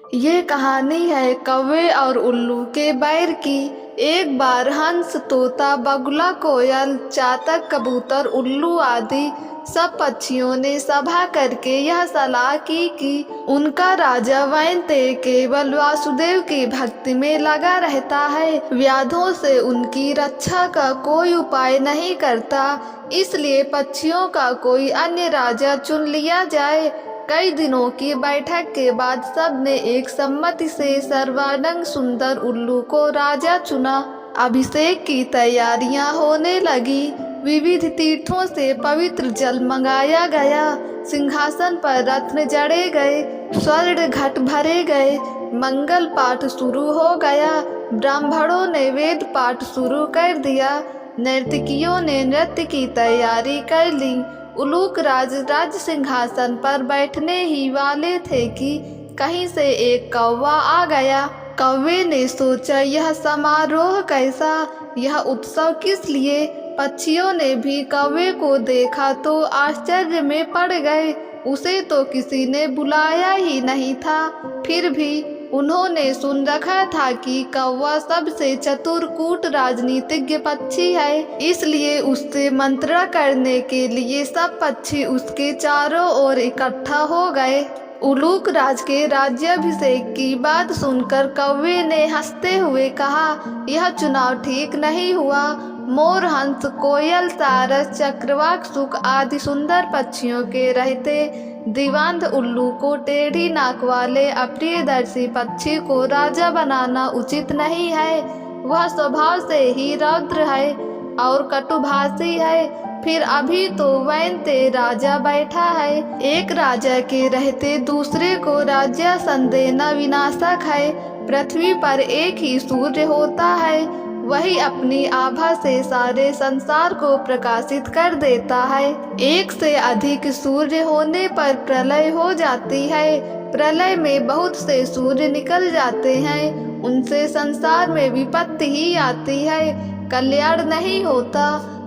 ये कहानी है कौवे और उल्लू के बैर की। एक बार हंस, तोता, बगुला, कोयल, चातक, कबूतर, उल्लू आदि सब पक्षियों ने सभा करके यह सलाह की कि उनका राजा वैनतेय केवल वासुदेव की भक्ति में लगा रहता है, व्याधों से उनकी रक्षा का कोई उपाय नहीं करता, इसलिए पक्षियों का कोई अन्य राजा चुन लिया जाए। कई दिनों की बैठक के बाद सबने एक सम्मति से सर्वांग सुंदर उल्लू को राजा चुना। अभिषेक की तैयारियां होने लगी। विविध तीर्थों से पवित्र जल मंगाया गया। सिंहासन पर रत्न जड़े गए, स्वर्ण घट भरे गए, मंगल पाठ शुरू हो गया। ब्राह्मणों ने वेद पाठ शुरू कर दिया। नर्तकियों ने नृत्य की तैयारी कर ली। उलूक राज सिंहासन पर बैठने ही वाले थे कि कहीं से एक कौवा आ गया। कौवे ने सोचा, यह समारोह कैसा, यह उत्सव किस लिए। पक्षियों ने भी कौवे को देखा तो आश्चर्य में पड़ गए। उसे तो किसी ने बुलाया ही नहीं था। फिर भी उन्होंने सुन रखा था कि कौवा सबसे चतुर कूट राजनीतिज्ञ पक्षी है, इसलिए उससे मंत्रणा करने के लिए सब पक्षी उसके चारों ओर इकट्ठा हो गए। उलूक राज के राज्याभिषेक की बात सुनकर कौवे ने हंसते हुए कहा, यह चुनाव ठीक नहीं हुआ। मोर, हंस, कोयल, सारस, चक्रवाक, सुक आदि सुंदर पक्षियों के रहते दीवांध उल्लू को टेढ़ी नाक वाले अप्रियदर्शी पक्षी को राजा बनाना उचित नहीं है। वह स्वभाव से ही रौद्र है और कटुभाषी है। फिर अभी तो वैनतेय राजा बैठा है। एक राजा के रहते दूसरे को राज्यासन देना विनाशक है। पृथ्वी पर एक ही सूर्य होता है, वही अपनी आभा से सारे संसार को प्रकाशित कर देता है। एक से अधिक सूर्य होने पर प्रलय हो जाती है। प्रलय में बहुत से सूर्य निकल जाते हैं, उनसे संसार में विपत्ति ही आती है, कल्याण नहीं होता।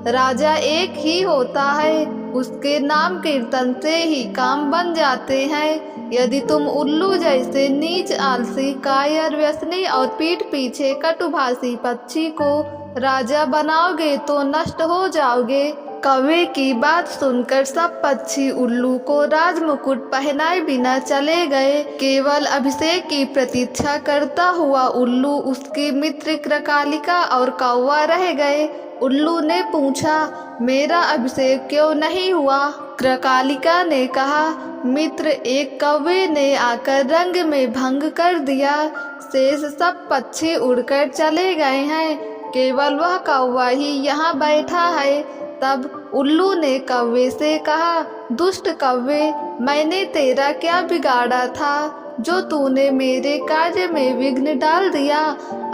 राजा एक ही होता है, उसके नाम कीर्तन से ही काम बन जाते हैं। यदि तुम उल्लू जैसे नीच, आलसी, कायर, व्यसनी और पीठ पीछे कटुभाषी पक्षी को राजा बनाओगे तो नष्ट हो जाओगे। कौवे की बात सुनकर सब पक्षी उल्लू को राजमुकुट पहनाए बिना चले गए। केवल अभिषेक की प्रतीक्षा करता हुआ उल्लू, उसकी मित्र कृकालिका और कौवा रह गए। उल्लू ने पूछा, मेरा अभिषेक क्यों नहीं हुआ? कृकालिका ने कहा, मित्र, एक कौवे ने आकर रंग में भंग कर दिया। शेष सब पक्षी उड़कर चले गए हैं, केवल वह कौवा ही यहाँ बैठा है। तब उल्लू ने कौवे से कहा, दुष्ट कौवे, मैंने तेरा क्या बिगाड़ा था जो तूने मेरे कार्य में विघ्न डाल दिया।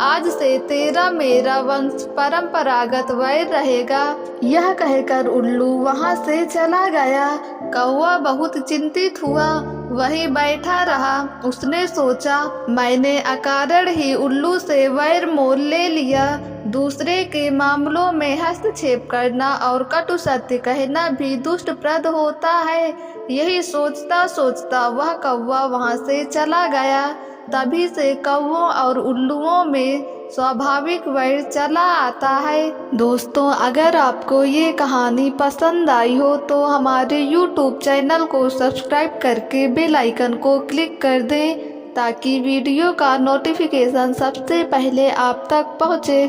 आज से तेरा मेरा वंश परंपरागत वैर रहेगा। यह कहकर उल्लू वहां से चला गया। कौवा बहुत चिंतित हुआ, वहीं बैठा रहा। उसने सोचा, मैंने अकारण ही उल्लू से वैर मोल ले लिया। दूसरे के मामलों में हस्तक्षेप करना और कटु सत्य कहना भी दुष्टप्रद होता है। यही सोचता सोचता वह कौवा वहां से चला गया। तभी से कौवों और उल्लुओं में स्वाभाविक वैर चला आता है। दोस्तों, अगर आपको ये कहानी पसंद आई हो तो हमारे YouTube चैनल को सब्सक्राइब करके बेल आइकन को क्लिक कर दें ताकि वीडियो का नोटिफिकेशन सबसे पहले आप तक पहुँचे।